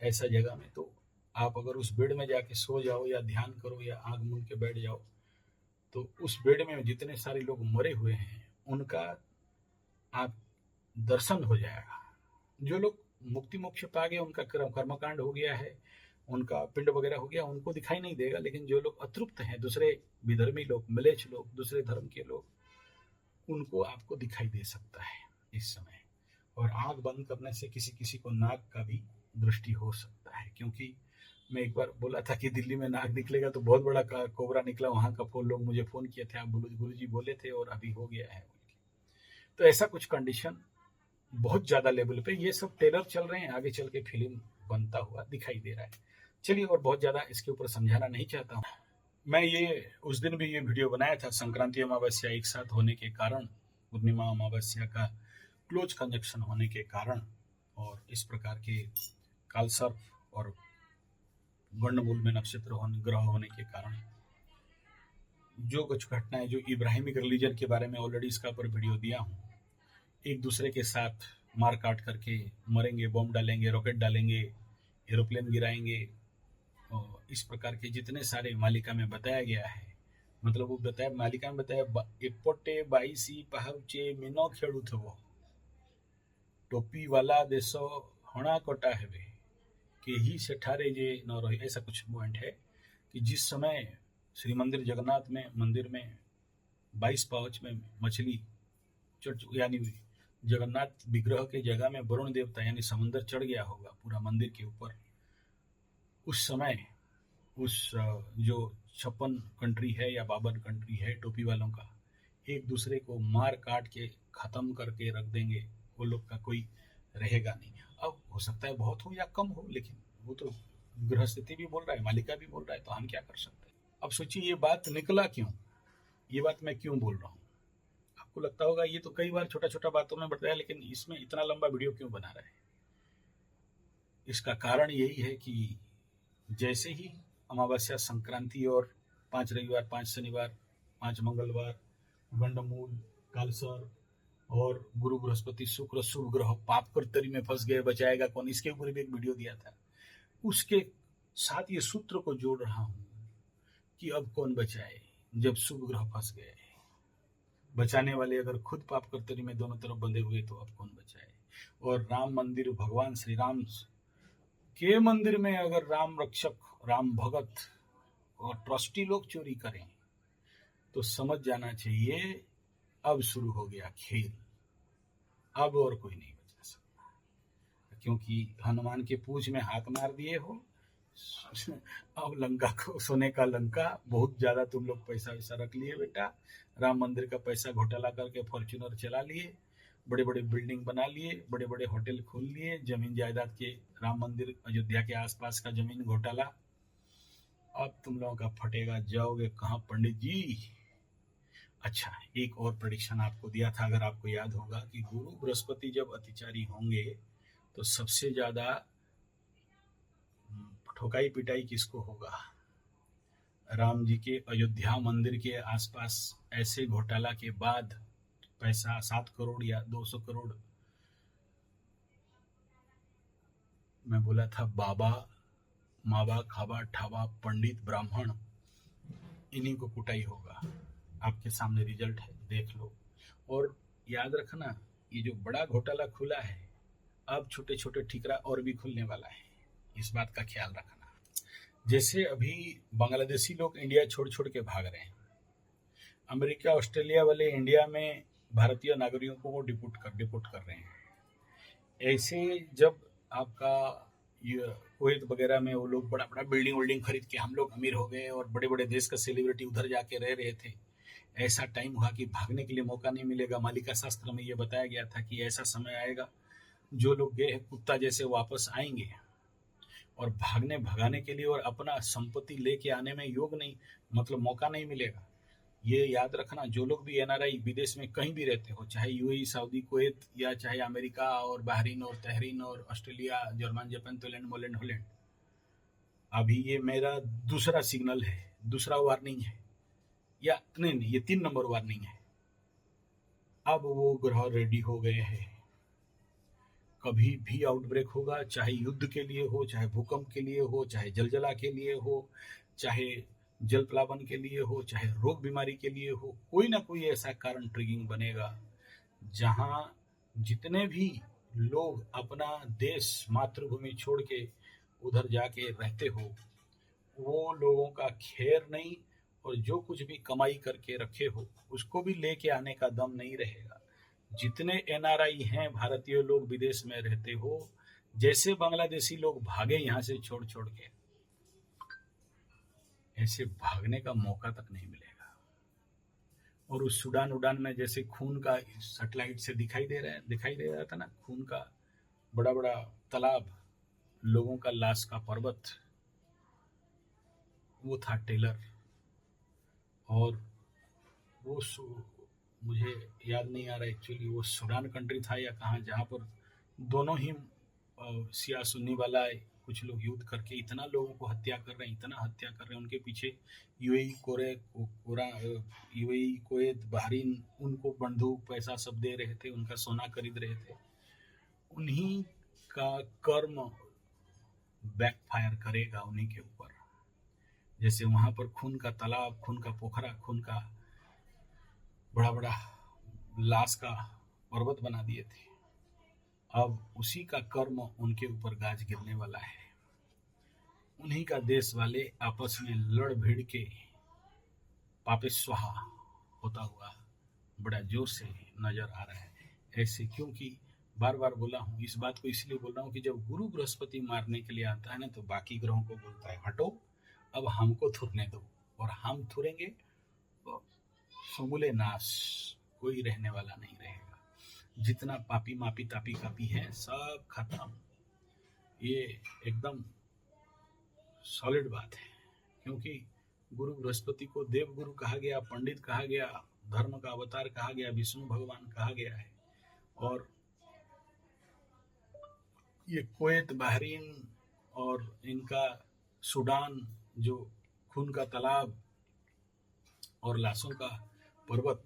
ऐसा जगह में, तो आप अगर उस बेड में जाके सो जाओ या ध्यान करो या आंख मूंद के बैठ जाओ, तो उस बेड में जितने सारे लोग मरे हुए हैं उनका आप दर्शन हो जाएगा। जो लोग मुक्ति मोक्ष पा गए, उनका कर्मकांड हो गया है, उनका पिंड वगैरह हो गया, उनको दिखाई नहीं देगा, लेकिन जो लोग अतृप्त हैं, दूसरे विधर्मी लोग, मिलेच्छ लोग, दूसरे धर्म के लोग, उनको आपको दिखाई दे सकता है इस समय। और आंख बंद करने से किसी किसी को नाक का भी दृष्टि हो सकता है, क्योंकि मैं एक बार बोला था कि दिल्ली में नाक निकलेगा तो बहुत बड़ा कोबरा निकला, वहां का लोग मुझे फोन किए थे, आप गुरु जी बोले थे और अभी हो गया है। तो ऐसा कुछ कंडीशन बहुत ज्यादा लेवल पे, ये सब ट्रेलर चल रहे हैं, आगे चल के फिल्म बनता हुआ दिखाई दे रहा है। चलिए, और बहुत ज्यादा इसके ऊपर समझाना नहीं चाहता हूँ। मैं ये उस दिन भी ये वीडियो बनाया था, संक्रांति अमावस्या एक साथ होने के कारण, पूर्णिमा अमावस्या का क्लोज कंजक्शन होने के कारण, और इस प्रकार के कालसर्प और गंडमूल में नक्षत्र ग्रह होने के कारण जो कुछ घटनाएं, जो इब्राहिमिक रिलीजन के बारे में ऑलरेडी इसका पर वीडियो दिया हूँ, एक दूसरे के साथ मार काट करके मरेंगे, बम डालेंगे, रॉकेट डालेंगे, एरोप्लेन गिराएंगे, और इस प्रकार के जितने सारे मालिका में बताया गया है, मतलब वो बताया मालिका में बताया एपोटे बाईसी पहाचे मिनो खेड़ू थवो टोपी वाला देशो हणा कटा हेवे कि ही सेठारे जे न रहे, ऐसा कुछ पॉइंट है कि जिस समय श्री मंदिर जगन्नाथ में मंदिर में 22 पाउच में मछली यानी जगन्नाथ विग्रह के जगह में वरुण देवता यानी समुद्र चढ़ गया होगा पूरा मंदिर के ऊपर, उस समय उस जो 56 कंट्री है या 52 कंट्री है टोपी वालों का, एक दूसरे को मार काट के ख़त्म करके रख देंगे, वो लोग का कोई रहेगा नहीं। अब हो सकता है बहुत हो या कम हो, लेकिन वो तो गृहस्थिति भी बोल रहा है, मालिका भी बोल रहा है, तो हम क्या कर सकते हैं। अब सोचिए ये बात निकला क्यों, ये बात मैं क्यों बोल रहा हूँ। आपको लगता होगा ये तो कई बार छोटा छोटा बातों में बताया, लेकिन इसमें इतना लंबा वीडियो क्यों बना रहा है। इसका कारण यही है कि जैसे ही अमावस्या, संक्रांति और 5 रविवार, 5 शनिवार, 5 मंगलवार, गंडमूल, कालसर और गुरु बृहस्पति शुक्र शुभ ग्रह पाप कर्तरी में फंस गए, बचाएगा कौन, इसके ऊपर भी एक वीडियो दिया था। उसके साथ ये सूत्र को जोड़ रहा हूं कि अब कौन बचाए जब शुभ ग्रह फंस गए। बचाने वाले अगर खुद पाप कर्तरी में दोनों तरफ बंधे हुए तो अब कौन बचाए। और राम मंदिर, भगवान श्री राम के मंदिर में अगर राम रक्षक, राम भगत और ट्रस्टी लोग चोरी करें तो समझ जाना चाहिए अब शुरू हो गया खेल, अब और कोई नहीं बचा सकता। क्योंकि हनुमान के पूंछ में हाथ मार दिए हो, अब लंका को, सोने का लंका, बहुत ज्यादा तुम लोग पैसा वैसा रख लिए बेटा, राम मंदिर का पैसा घोटाला करके फॉर्च्यूनर चला लिए, बड़े बड़े बिल्डिंग बना लिए, बड़े बड़े होटल खोल लिए, जमीन जायदाद के, राम मंदिर अयोध्या के आसपास का जमीन घोटाला, अब तुम लोगों का फटेगा, जाओगे कहाँ पंडित जी। अच्छा, एक और प्रेडिक्शन आपको दिया था, अगर आपको याद होगा, कि गुरु बृहस्पति जब अतिचारी होंगे तो सबसे ज्यादा ठोकाई पिटाई किसको होगा। राम जी के अयोध्या मंदिर के आसपास ऐसे घोटाला के बाद पैसा 7 करोड़ या 200 करोड़, मैं बोला था बाबा, माबा, खाबा, ठाबा, पंडित, ब्राह्मण, इन्हीं को कुटाई होगा। आपके सामने रिजल्ट है, देख लो। और याद रखना, ये जो बड़ा घोटाला खुला है, अब छोटे छोटे ठिकरा और भी खुलने वाला है, इस बात का ख्याल रखना। जैसे अभी बांग्लादेशी लोग इंडिया छोड़ छोड़ के भाग रहे हैं, अमेरिका, ऑस्ट्रेलिया वाले इंडिया में भारतीय नागरिकों को डिपोर्ट कर रहे हैं। ऐसे जब आपका कुवैत वगैरह में वो लोग बड़ा बड़ा बिल्डिंग खरीद के हम लोग अमीर हो गए और बड़े बड़े देश का सेलिब्रिटी उधर जाके रह रहे थे, ऐसा टाइम हुआ कि भागने के लिए मौका नहीं मिलेगा। मालिका शास्त्र में ये बताया गया था कि ऐसा समय आएगा, जो लोग गए हैं कुत्ता जैसे वापस आएंगे, और भागने भगाने के लिए और अपना संपत्ति लेके आने में योग नहीं, मतलब मौका नहीं मिलेगा। ये याद रखना, जो लोग भी एनआरआई विदेश में कहीं भी रहते हो, चाहे यूएई, सऊदी, कुवैत, या चाहे अमेरिका और बहरीन और तहरीन और ऑस्ट्रेलिया, जर्मन, जापान, थोलैंड, मोलैंड, हॉलैंड, अभी ये मेरा दूसरा सिग्नल है, दूसरा वार्निंग है, या नहीं, ये 3 नंबर वार्निंग है। अब वो ग्रह रेडी हो गए हैं, कभी भी आउटब्रेक होगा, चाहे युद्ध के लिए हो, चाहे भूकंप के लिए हो, चाहे जलजला के लिए हो, चाहे जल प्लावन के लिए हो, चाहे रोग बीमारी के लिए हो, कोई ना कोई ऐसा कारण ट्रिगिंग बनेगा जहां जितने भी लोग अपना देश, मातृभूमि छोड़ के उधर जाके रहते हो, वो लोगों का खैर नहीं, और जो कुछ भी कमाई करके रखे हो उसको भी लेके आने का दम नहीं रहेगा। जितने एनआरआई हैं, भारतीय लोग विदेश में रहते हो, जैसे बांग्लादेशी लोग भागे यहाँ से छोड़ छोड़ के, ऐसे भागने का मौका तक नहीं मिलेगा। और उस सूडान उड़ान में जैसे खून का सैटेलाइट से दिखाई दे रहा था ना, खून का बड़ा बड़ा तालाब, लोगों का लाश का पर्वत, वो था टेलर। और वो मुझे याद नहीं आ रहा एक्चुअली वो सूडान कंट्री था या कहाँ, जहाँ पर दोनों ही शिया सुन्नी वाला कुछ लोग युद्ध करके इतना लोगों को हत्या कर रहे हैं, इतना हत्या कर रहे हैं। उनके पीछे यूएई, यूएई, कुवैत, बहरीन उनको बंदूक, पैसा सब दे रहे थे, उनका सोना खरीद रहे थे। उन्हीं का कर्म बैकफायर करेगा उन्हीं के ऊपर। जैसे वहां पर खून का तालाब, खून का पोखरा, खून का बड़ा बड़ा लाश का पर्वत बना दिए थे, अब उसी का कर्म उनके ऊपर गाज गिरने वाला है। उन्हीं का देश वाले आपस में लड़ भिड़ के पापे स्वाहा होता हुआ बड़ा जोर से नजर आ रहा है। ऐसे क्योंकि बार बार बोला हूँ, इस बात को इसलिए बोल रहा हूँ कि जब गुरु बृहस्पति मारने के लिए आता है ना, तो बाकी ग्रहों को बोलता है हटो, अब हमको थुरने दो, और हम थुरेंगे तो समूले नाश, कोई रहने वाला नहीं रहेगा। जितना पापी मापी तापी कापी है सब खत्म। ये एकदम सॉलिड बात है, क्योंकि गुरु बृहस्पति को देव गुरु कहा गया, पंडित कहा गया, धर्म का अवतार कहा गया, विष्णु भगवान कहा गया है। और ये कुवैत, बहरीन और इनका सूडान, जो खून का तालाब और लाशों का पर्वत,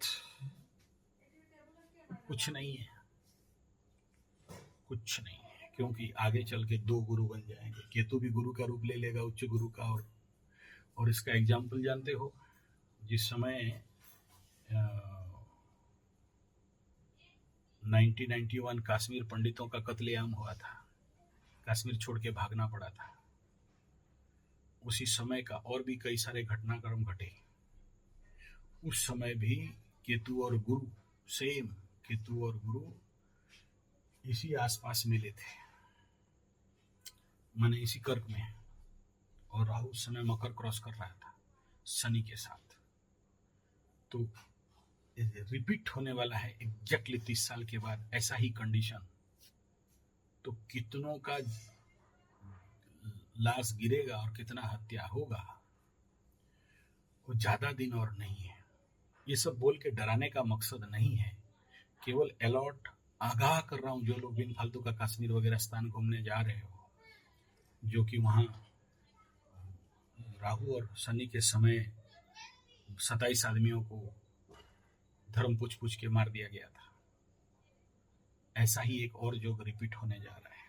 कुछ नहीं है, कुछ नहीं है। क्योंकि आगे चल के दो गुरु बन जाएंगे। केतु भी गुरु का रूप ले लेगा, उच्च गुरु का। और इसका एग्जाम्पल जानते हो, जिस समय 1991 कश्मीर पंडितों का कत्लेआम हुआ था, कश्मीर छोड़ के भागना पड़ा था, उसी समय का और भी कई सारे घटनाक्रम घटे। उस समय भी केतु और गुरु सेम, केतु और गुरु इसी आसपास मिले थे, माने इसी कर्क में। और राहु उस समय मकर क्रॉस कर रहा था शनि के साथ। तो रिपीट होने वाला है एग्जैक्टली 30 साल के बाद ऐसा ही कंडीशन। तो कितनों का लाश गिरेगा और कितना हत्या होगा, वो ज्यादा दिन और नहीं है। ये सब बोल के डराने का मकसद नहीं है, केवल अलर्ट आगाह कर रहा हूं। जो लोग बिन फालतू का कश्मीर वगैरह स्थान घूमने जा रहे हो, जो कि वहां राहु और शनि के समय 27 आदमियों को धर्म पूछ पूछ के मार दिया गया था, ऐसा ही एक और योग रिपीट होने जा रहा है।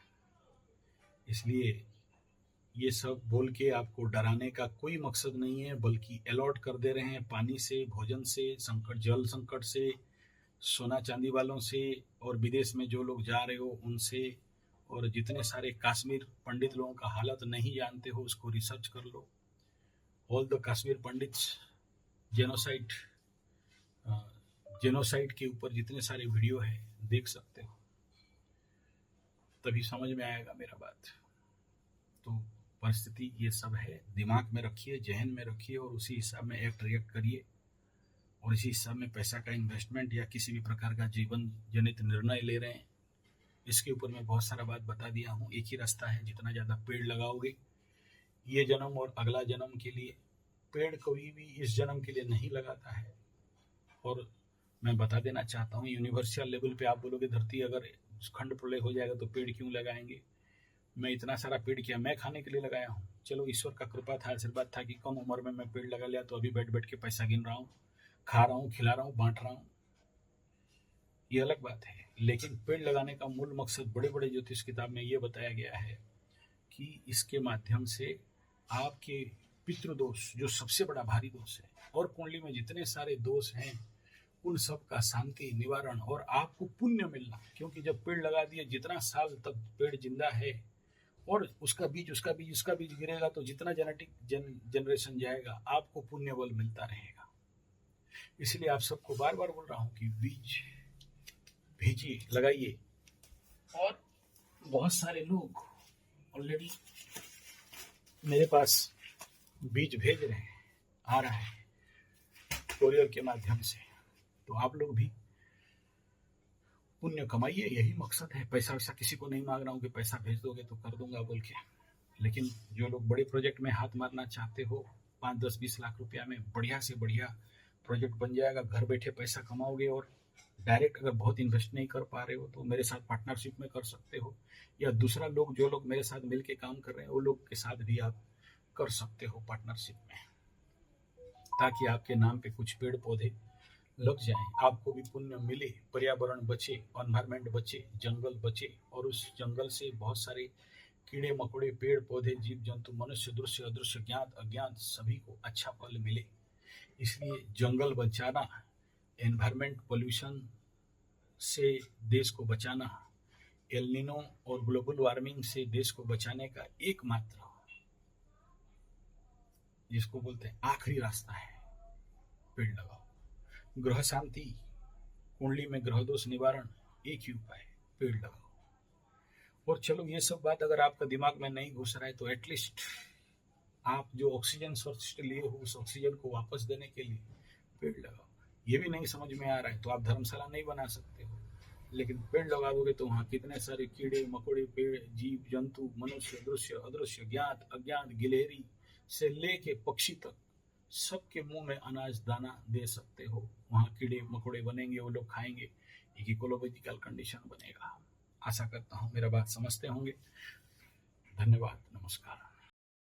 इसलिए ये सब बोल के आपको डराने का कोई मकसद नहीं है, बल्कि अलर्ट कर दे रहे हैं। पानी से, भोजन से, संकट, जल संकट से, सोना चांदी वालों से, और विदेश में जो लोग जा रहे हो उनसे। और जितने सारे कश्मीर पंडित लोगों का हालत नहीं जानते हो, उसको रिसर्च कर लो। All the Kashmir Pandits genocide के ऊपर जितने सारे वीडियो है देख सकते हो, तभी समझ में आएगा मेरा बात। तो परिस्थिति ये सब है, दिमाग में रखिए, जहन में रखिए, और उसी हिसाब में एक्ट रिएक्ट करिए। और इसी हिसाब में पैसा का इन्वेस्टमेंट या किसी भी प्रकार का जीवन जनित निर्णय ले रहे हैं, इसके ऊपर मैं बहुत सारा बात बता दिया हूँ। एक ही रास्ता है, जितना ज़्यादा पेड़ लगाओगे ये जन्म और अगला जन्म के लिए। पेड़ कोई भी इस जन्म के लिए नहीं लगाता है। और मैं बता देना चाहता हूँ, यूनिवर्सल लेवल पे आप बोलोगे धरती अगर खंड प्रलय हो जाएगा तो पेड़ क्यों लगाएंगे। मैं इतना सारा पेड़ किया, मैं खाने के लिए लगाया हूँ। चलो ईश्वर का कृपा था, आशीर्वाद था कि कम उम्र में मैं पेड़ लगा लिया, तो अभी बैठ बैठ के पैसा गिन रहा हूँ, खा रहा हूँ, खिला रहा हूँ, बांट रहा हूँ, ये अलग बात है। लेकिन पेड़ लगाने का मूल मकसद बड़े बड़े ज्योतिष किताब में ये बताया गया है कि इसके माध्यम से आपके पितृदोष, जो सबसे बड़ा भारी दोष है, और कुंडली में जितने सारे दोष हैं, उन सब का शांति, निवारण और आपको पुण्य मिलना। क्योंकि जब पेड़ लगा दिए, जितना साल तक पेड़ जिंदा है और उसका बीज गिरेगा, तो जितना जेनेटिक जनरेशन जाएगा, आपको पुण्य बल मिलता रहेगा। इसलिए आप सबको बार बार बोल रहा हूँ कि बीज भेजिए, लगाइए। और बहुत सारे लोग ऑलरेडी मेरे पास बीज भेज रहे हैं, आ रहा है कोरियर के माध्यम से। तो आप लोग भी पुण्य कमाइए, यही मकसद है। पैसा वैसा किसी को नहीं मांग रहा हूँ कि पैसा भेज दोगे तो कर दूंगा बोल के। लेकिन जो लोग बड़े प्रोजेक्ट में हाथ मारना चाहते हो, 5, 10, 20 लाख रुपया में बढ़िया से बढ़िया प्रोजेक्ट बन जाएगा, घर बैठे पैसा कमाओगे। और डायरेक्ट अगर बहुत इन्वेस्ट नहीं कर पा रहे हो तो मेरे साथ पार्टनरशिप में कर सकते हो, या दूसरा लोग, जो लोग मेरे साथ मिलके काम कर रहे हैं, वो लोग के साथ भी आप कर सकते हो पार्टनरशिप में, ताकि आपके नाम पे कुछ पेड़ पौधे लग जाएं, आपको भी पुण्य मिले, पर्यावरण बचे, एनवायरमेंट बचे, जंगल बचे, और उस जंगल से बहुत सारे कीड़े मकोड़े, पेड़ पौधे, जीव जंतु, मनुष्य, दृश्य अदृश्य, ज्ञात अज्ञात, सभी को अच्छा फल मिले। इसलिए जंगल बचाना, एनवायरमेंट पोल्यूशन से देश को बचाना, एल नीनो और ग्लोबल वार्मिंग से देश को बचाने का एकमात्र, जिसको बोलते हैं आखिरी रास्ता है, पेड़ लगाओ। ग्रह शांति, कुंडली में ग्रह दोष निवारण, एक ही उपाय, पेड़ लगाओ। और चलो, ये सब बात अगर आपका दिमाग में नहीं घुस रहा है, तो एटलीस्ट आप जो ऑक्सीजन सोर्स लिए हो, उस ऑक्सीजन को वापस देने के लिए पेड़ लगाओ। ये भी नहीं समझ में आ रहा है तो आप धर्मशाला नहीं बना सकते हो। लेकिन पेड़ लगा दोगे तो वहाँ कितने सारे कीड़े मकोड़े, पेड़, जीव जंतु, मनुष्य, दृश्य अदृश्य, ज्ञात अज्ञात, गिलहरी से लेके पक्षी तक सबके मुंह में अनाज दाना दे सकते हो। वहाँ कीड़े मकोड़े बनेंगे, वो लोग खाएंगे, एक इकोलॉजिकल कंडीशन बनेगा। आशा करता हूँ मेरा बात समझते होंगे। धन्यवाद, नमस्कार।